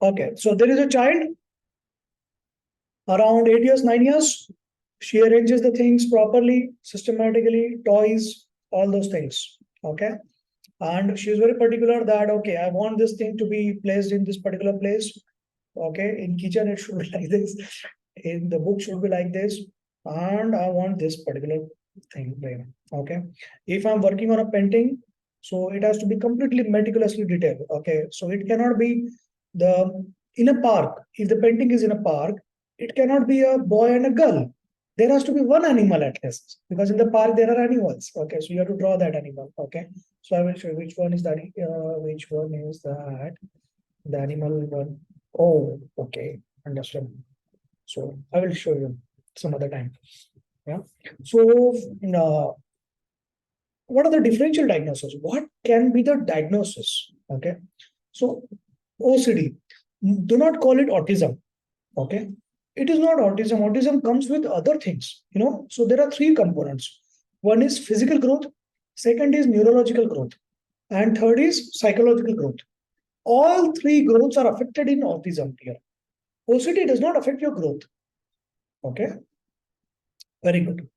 Okay, so there is a child around 8 years, 9 years. She arranges the things properly, systematically, toys, all those things. Okay. And she's very particular that, okay, I want this thing to be placed in this particular place. Okay. In kitchen, it should be like this. In the book should be like this. And I want this particular thing there. Okay. If I'm working on a painting, so it has to be completely meticulously detailed. Okay. So it cannot be the in a park. If the painting is in a park, it cannot be a boy and a girl. There has to be one animal at least, because in the park there are animals. Okay, so you have to draw that animal. Okay, so I will show you which one is that. Which one is that? The animal one. Oh, okay, understood. So I will show you some other time. Yeah. So what are the differential diagnosis? What can be the diagnosis? Okay. So OCD. Do not call it autism. Okay. It is not autism. Autism comes with other things. So there are three components. One is physical growth. Second is neurological growth. And third is psychological growth. All three growths are affected in autism here. OCD does not affect your growth. Okay. Very good.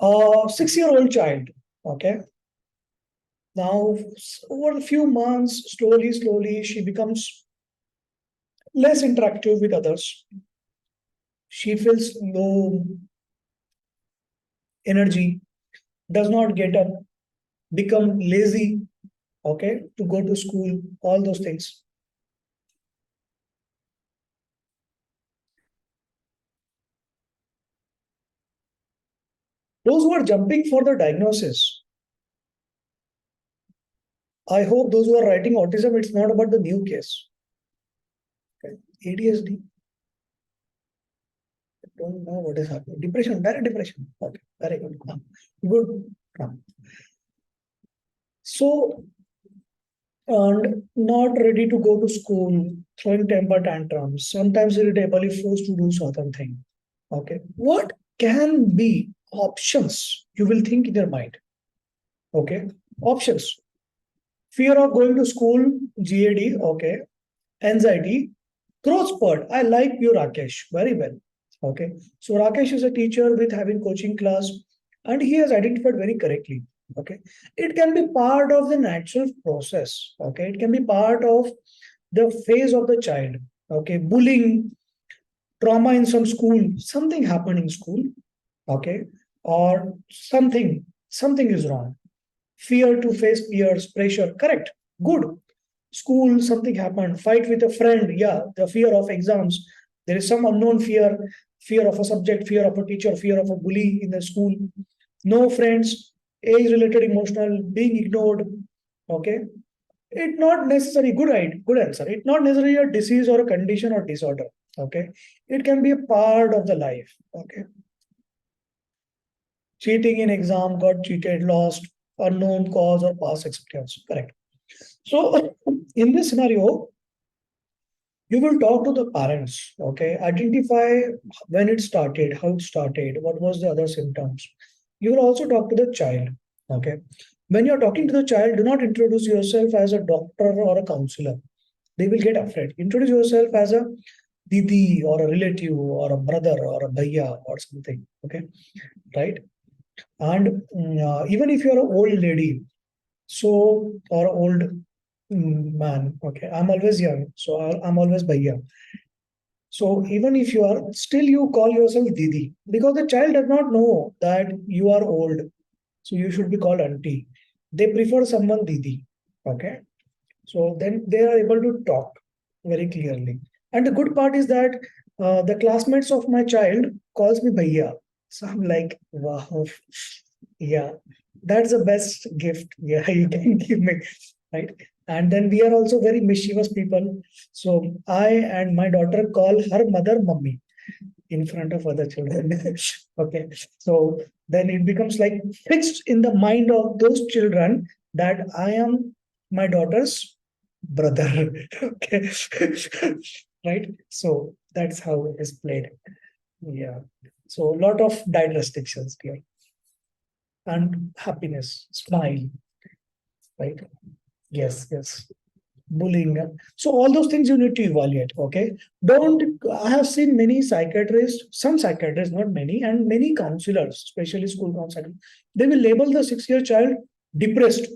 6-year-old child. Okay. Now, over a few months, slowly, she becomes less interactive with others. She feels low energy, does not get up, become lazy, okay, to go to school, all those things. Those who are jumping for the diagnosis, I hope those who are writing autism, it's not about the new case. Okay. ADHD. I don't know what is happening. Depression, direct depression. Okay, very good. Good. So, and not ready to go to school, throwing temper tantrums, sometimes irritable if forced to do certain thing. Okay. What can be options you will think in your mind? Okay. Options. Fear of going to school, GAD, okay. Anxiety, growth spurt. I like you, Rakesh, very well. Okay. So Rakesh is a teacher with having coaching class, and he has identified very correctly. Okay. It can be part of the natural process. Okay. It can be part of the phase of the child. Okay. Bullying, trauma in some school, something happened in school. Okay. Or something is wrong. Fear to face peers, pressure. Correct. Good. School, something happened. Fight with a friend. Yeah. The fear of exams. There is some unknown fear. Fear of a subject, fear of a teacher, fear of a bully in the school. No friends, age-related emotional, being ignored. Okay. It not necessary, good answer. It not necessarily a disease or a condition or disorder. Okay. It can be a part of the life. Okay. Cheating in exam, got cheated, lost, unknown cause or past experience. Correct. So in this scenario, you will talk to the parents. Okay. Identify when it started, how it started, what was the other symptoms. You will also talk to the child. Okay. When you're talking to the child, do not introduce yourself as a doctor or a counselor. They will get afraid. Introduce yourself as a didi or a relative or a brother or a bhaiya or something. Okay. Right. And even if you're an old lady, so or old man, okay, I'm always young, so I'm always bhaiya. So even if you are still, you call yourself didi because the child does not know that you are old, so you should be called auntie. They prefer someone didi. Okay, so then they are able to talk very clearly. And the good part is that the classmates of my child calls me bhaiya. So I'm like, wow, yeah, that's the best gift. Yeah, you can give me, right? And then we are also very mischievous people. So I and my daughter call her mother mummy in front of other children. Okay. So then it becomes like fixed in the mind of those children that I am my daughter's brother. Okay. Right. So that's how it is played. Yeah. So a lot of diet restrictions here and happiness, smile. Right. Yes. Yes. bullying. So all those things you need to evaluate. Okay. Don't, I have seen many psychiatrists, some psychiatrists, not many, and many counselors, especially school counselors, they will label the 6-year child depressed.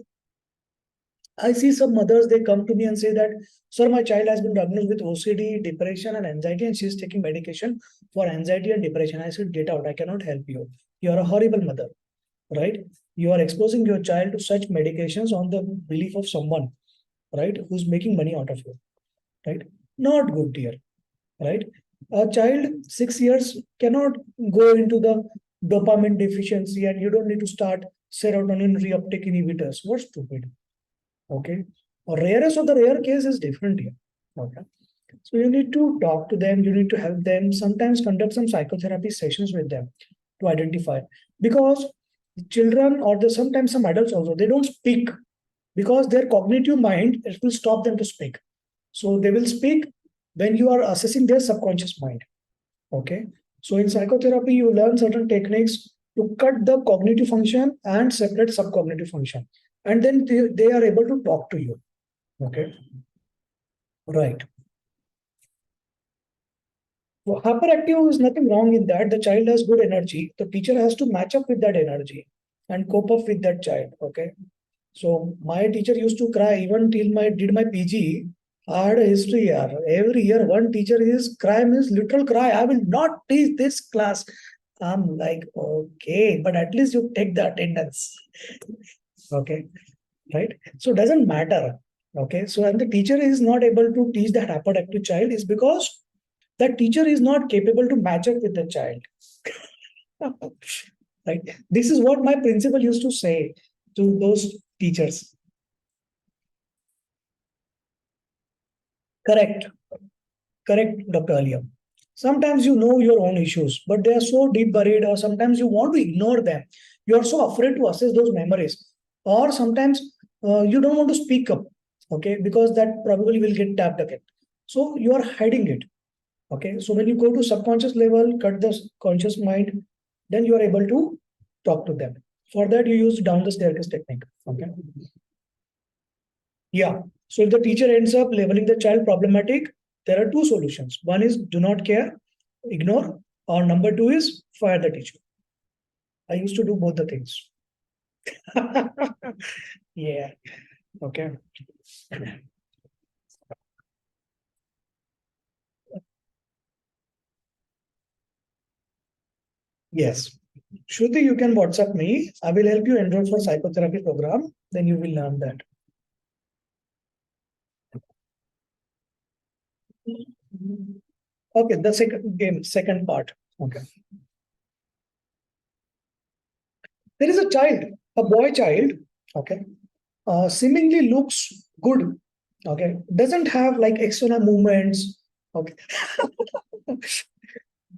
I see some mothers, they come to me and say that, sir, my child has been diagnosed with OCD, depression, and anxiety, and she's taking medication for anxiety and depression. I said, get out, I cannot help you. You're a horrible mother, right? You are exposing your child to such medications on the belief of someone, right, who's making money out of you, right? Not good, dear, right? A child 6 years cannot go into the dopamine deficiency, and you don't need to start serotonin reuptake inhibitors. What's stupid? Okay. Or rarest of the rare case is different here. Okay. So you need to talk to them, you need to help them, sometimes conduct some psychotherapy sessions with them to identify. Because children or the sometimes some adults also, they don't speak because their cognitive mind, it will stop them to speak. So they will speak when you are assessing their subconscious mind. Okay. So in psychotherapy, you learn certain techniques to cut the cognitive function and separate subcognitive function. And then they are able to talk to you. Okay. Right. So hyperactive is nothing wrong in that. The child has good energy. The teacher has to match up with that energy and cope up with that child. Okay. So my teacher used to cry even till my did my PG. I had a history year. Every year, one teacher is cry means literal cry. I will not teach this class. I'm like, okay, but at least you take the attendance. Okay, right? So it doesn't matter. Okay, so and the teacher is not able to teach that hyperactive child is because that teacher is not capable to match up with the child. Right? This is what my principal used to say to those teachers. Correct. Correct, Dr. Alia. Sometimes you know your own issues, but they are so deep buried, or sometimes you want to ignore them. You are so afraid to assess those memories, or sometimes you don't want to speak up, okay, because that probably will get tapped again. So you are hiding it, okay. So when you go to subconscious level, cut the conscious mind, then you are able to talk to them. For that, you use down the staircase technique, okay. Yeah. So if the teacher ends up labeling the child problematic, there are two solutions. One is do not care, ignore, or number two is fire the teacher. I used to do both the things. Yeah. Okay. Yes. Shruti, you can WhatsApp me. I will help you enroll for psychotherapy program. Then you will learn that. Okay, the second game, second part. Okay. There is a child, a boy child, okay, seemingly looks good, okay, doesn't have like external movements, okay,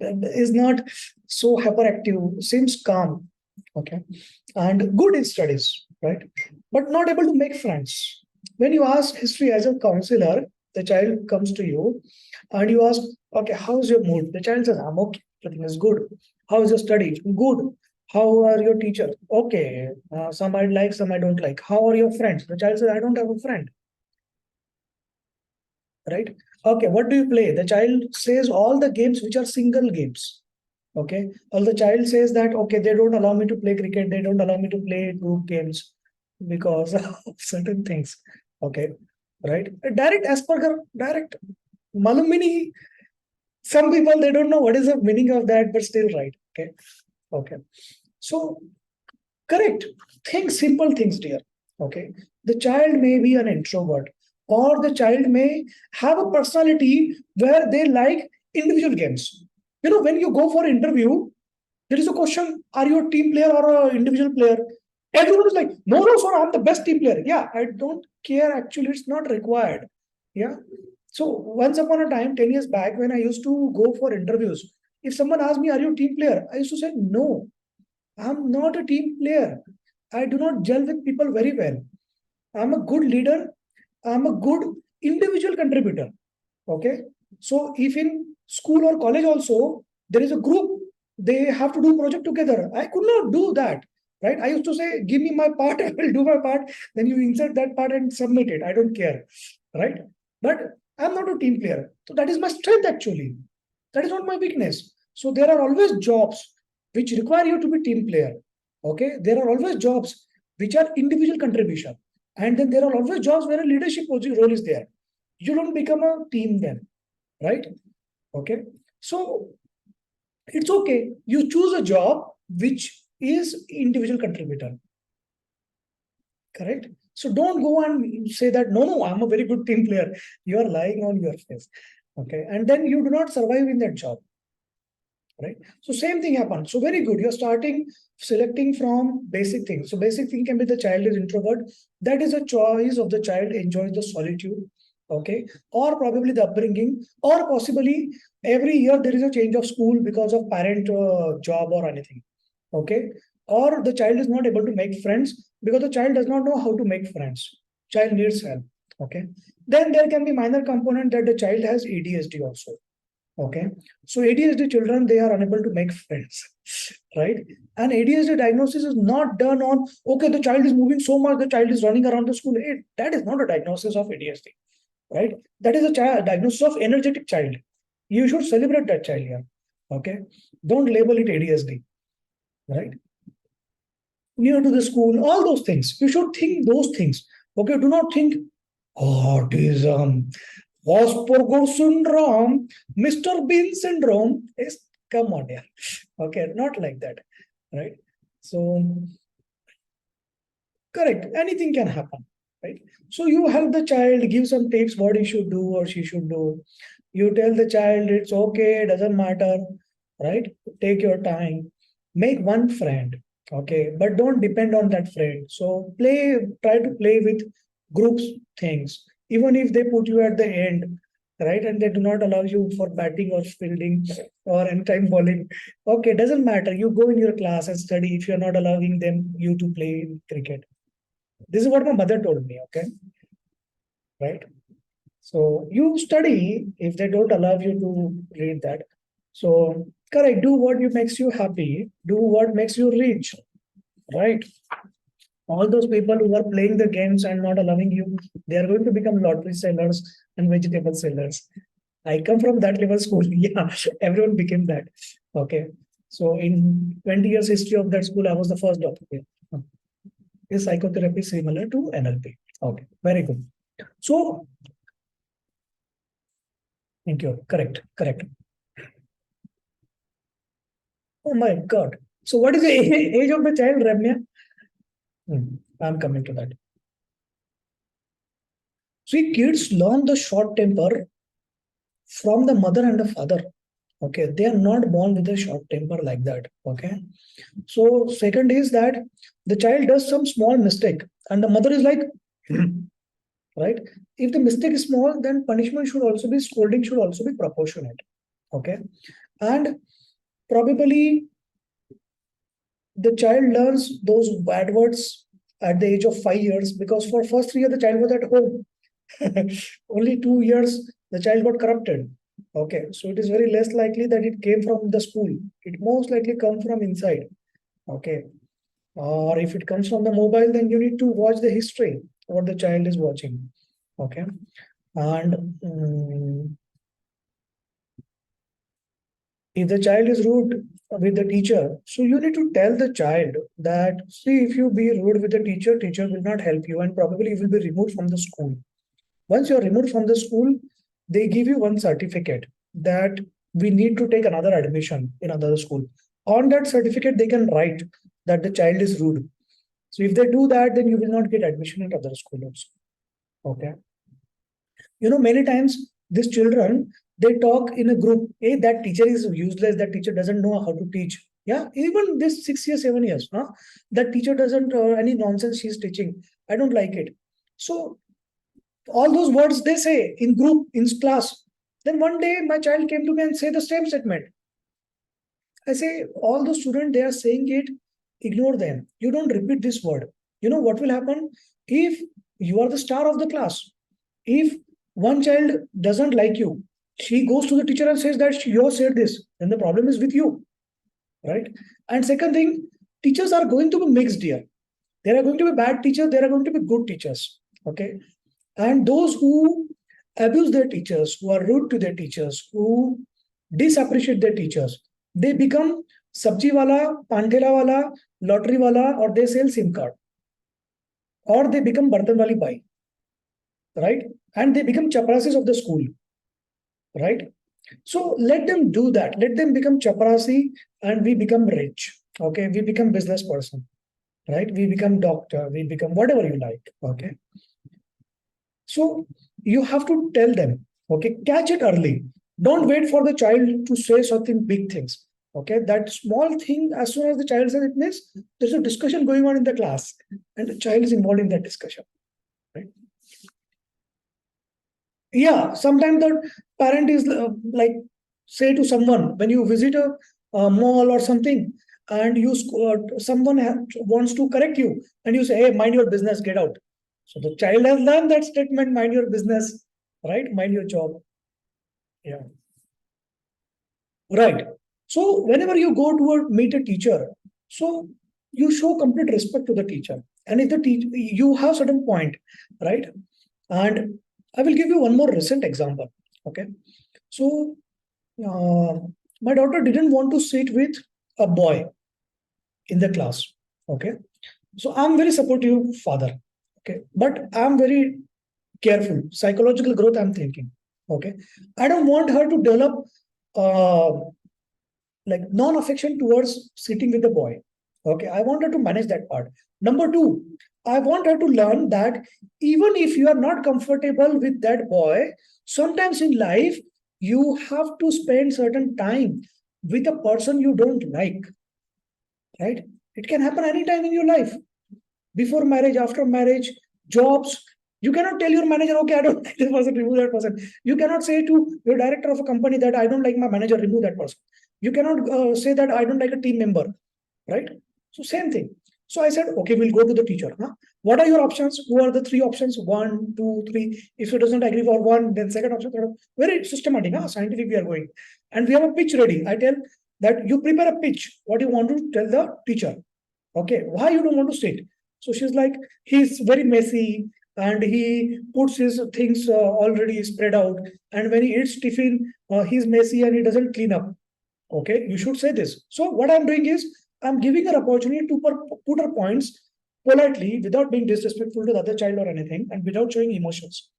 is not so hyperactive, seems calm, okay, and good in studies, right, but not able to make friends. When you ask history as a counselor, the child comes to you and you ask, okay, how's your mood? The child says, I'm okay, everything is good. How is your study? Good. How are your teachers? Okay. Some I like, some I don't like. How are your friends? The child says, I don't have a friend. Right? Okay. What do you play? The child says all the games which are single games. Okay. Or the child says that, okay, they don't allow me to play cricket. They don't allow me to play group games because of certain things. Okay. Right? Direct Asperger, direct Malumini. Some people, they don't know what is the meaning of that, but still right. Okay. Okay. So correct. Think simple things, dear. Okay. The child may be an introvert, or the child may have a personality where they like individual games. You know, when you go for interview, there is a question: are you a team player or an individual player? Everyone is like, no, no, sir, I'm the best team player. Yeah, I don't care. Actually, it's not required. Yeah. So once upon a time, 10 years back, when I used to go for interviews, if someone asked me, are you a team player? I used to say, no, I'm not a team player. I do not gel with people very well. I'm a good leader. I'm a good individual contributor. Okay. So if in school or college also there is a group, they have to do project together. I could not do that. Right. I used to say, give me my part, I will do my part. Then you insert that part and submit it. I don't care. right? But I'm not a team player. So that is my strength actually. That is not my weakness. So there are always jobs which require you to be team player. Okay. There are always jobs which are individual contribution. And then there are always jobs where a leadership role is there. You don't become a team then, right? Okay. So it's okay. You choose a job which is individual contributor. Correct? So don't go and say that, no, I'm a very good team player. You are lying on your face. Okay. And then you do not survive in that job. Right. So same thing happens. So very good. You're starting selecting from basic things. So basic thing can be the child is introvert. That is a choice of the child enjoys the solitude. Okay. Or probably the upbringing, or possibly every year there is a change of school because of parent job or anything. Okay. Or the child is not able to make friends because the child does not know how to make friends. Child needs help. Okay. Then there can be minor component that the child has ADHD also. Okay. So ADHD children, they are unable to make friends, right? And ADHD diagnosis is not done on, okay, the child is moving so much, the child is running around the school. That is not a diagnosis of ADHD, right? That is a diagnosis of energetic child. You should celebrate that child here. Okay. Don't label it ADHD, right? Near to the school, all those things. You should think those things. Okay. Do not think autism, Asperger syndrome, Mr. Bean syndrome is, come on here. Okay, not like that, right? So, correct, anything can happen, right? So you help the child, give some tips what he should do or she should do. You tell the child it's okay, doesn't matter, right? Take your time, make one friend, okay, but don't depend on that friend. So try to play with groups things, even if they put you at the end, right? And they do not allow you for batting or fielding or anytime bowling. Okay, doesn't matter. You go in your class and study if you're not allowing them you to play cricket. This is what my mother told me, okay? Right? So you study if they don't allow you to read that. So correct, do what you makes you happy, do what makes you rich, right? All those people who are playing the games and not allowing you, they are going to become lottery sellers and vegetable sellers. I come from that level school. Yeah, everyone became that. Okay. So in 20 years history of that school, I was the first doctor. Is psychotherapy similar to NLP? Okay, very good. So thank you. Correct, correct. Oh my God. So what is the age of the child, Ramya? I'm coming to that. See, kids learn the short temper from the mother and the father. Okay, they are not born with a short temper like that. Okay, so second is that the child does some small mistake and the mother is like, right? If the mistake is small, then punishment should also be, scolding should also be proportionate. Okay, and probably the child learns those bad words at the age of 5 years because for first 3 years the child was at home. Only 2 years the child got corrupted. Okay, so it is very less likely that it came from the school. It most likely comes from inside. Okay, or if it comes from the mobile, then you need to watch the history what the child is watching. Okay, and if the child is rude with the teacher, so you need to tell the child that, see, if you be rude with the teacher, teacher will not help you and probably you will be removed from the school. Once you're removed from the school, they give you one certificate that we need to take another admission in another school. On that certificate, they can write that the child is rude. So if they do that, then you will not get admission at other school also. Okay. You know, many times these children, they talk in a group, hey, that teacher is useless, that teacher doesn't know how to teach. Yeah, even this 6 years, 7 years, huh? That teacher doesn't, any nonsense she's teaching. I don't like it. So all those words they say in group, in class. Then one day my child came to me and say the same statement. I say, all the students, they are saying it, ignore them. You don't repeat this word. You know what will happen? If you are the star of the class, if one child doesn't like you, she goes to the teacher and says that you have said this, then the problem is with you, right? And second thing, teachers are going to be mixed here. There are going to be bad teachers, there are going to be good teachers. Okay. And those who abuse their teachers, who are rude to their teachers, who disappreciate their teachers, they become sabji wala, pantela wala, lottery wala, or they sell SIM card, or they become bartan wali bai, right? And they become chaprasis of the school, right? So let them do that. Let them become chaprasi, and we become rich. Okay, we become business person, right? We become doctor, we become whatever you like. Okay. So you have to tell them, okay, catch it early. Don't wait for the child to say something big things. Okay, that small thing, as soon as the child says it means there's a discussion going on in the class, and the child is involved in that discussion. Right? Yeah, sometimes the parent is like, say to someone when you visit a mall or something, and someone wants to correct you, and you say, "Hey, mind your business, get out." So the child has learned that statement, "Mind your business," right? Mind your job. Yeah, right. So whenever you go to meet a teacher, so you show complete respect to the teacher, and if the teacher you have certain point, right? And I will give you one more recent example. Okay, so uh, my daughter didn't want to sit with a boy in the class. Okay, so I'm very supportive father. Okay, but I'm very careful. Psychological growth, I'm thinking. Okay, I don't want her to develop uh, like non-affection towards sitting with the boy. Okay, I want her to manage that part. Number two, I want her to learn that even if you are not comfortable with that boy, sometimes in life you have to spend certain time with a person you don't like, right? It can happen anytime in your life, before marriage, after marriage, jobs. You cannot tell your manager, okay, I don't like this person, remove that person. You cannot say to your director of a company that I don't like my manager, remove that person. You cannot say that I don't like a team member, right? So same thing. So I said, okay, we'll go to the teacher. Huh? What are your options? Who are the three options? One, two, three. If he doesn't agree for one, then second option, third option. Very systematic, huh? Scientific we are going. And we have a pitch ready. I tell that you prepare a pitch. What you want to tell the teacher. Okay, why you don't want to sit? So she's like, he's very messy, and he puts his things already spread out. And when he eats tiffin, he's messy and he doesn't clean up. Okay, you should say this. So what I'm doing is I'm giving her opportunity to put her points politely without being disrespectful to the other child or anything, and without showing emotions.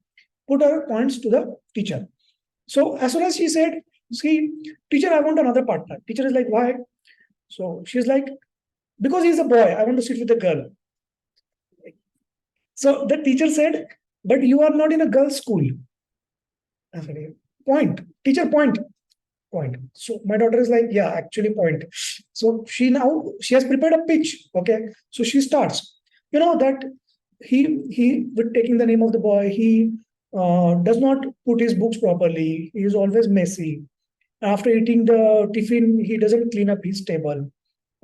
Put her points to the teacher. So as soon as she said, see, teacher, I want another partner. Teacher is like, why? So she's like, because he's a boy, I want to sit with a girl. So the teacher said, but you are not in a girls' school. I said, point. Teacher, point. Point. So my daughter is like, yeah, actually point. So she has prepared a pitch. Okay. So she starts. You know that he with taking the name of the boy, he does not put his books properly. He is always messy. After eating the tiffin, he doesn't clean up his table.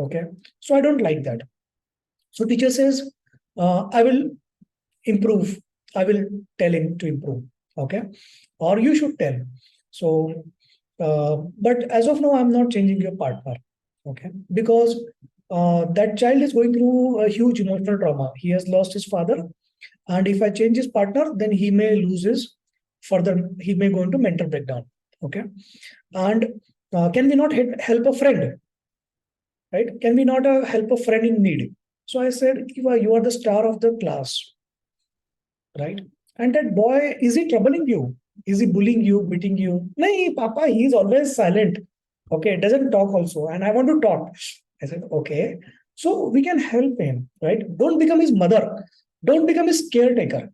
Okay. So I don't like that. So teacher says, I will improve. I will tell him to improve. Okay. Or you should tell. So, but as of now, I'm not changing your partner. Okay. Because that child is going through a huge emotional trauma. He has lost his father. And if I change his partner, then he may lose his further, he may go into mental breakdown. Okay. And can we not help a friend? Right? Can we not help a friend in need? So I said, Kiva, you are the star of the class, right? And that boy, is he troubling you? Is he bullying you, beating you? No, Papa, he is always silent. Okay, doesn't talk also. And I want to talk. I said, okay. So we can help him, right? Don't become his mother. Don't become his caretaker.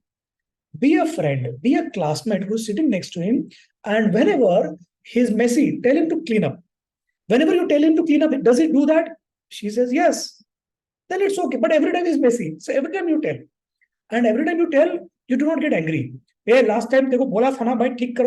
Be a friend, be a classmate who's sitting next to him. And whenever he's messy, tell him to clean up. Whenever you tell him to clean up, does he do that? She says, yes. Then it's okay. But every time he's messy. So every time you tell. And every time you tell, you do not get angry. Hey, last time तेरे को बोला था ना भाई ठीक कर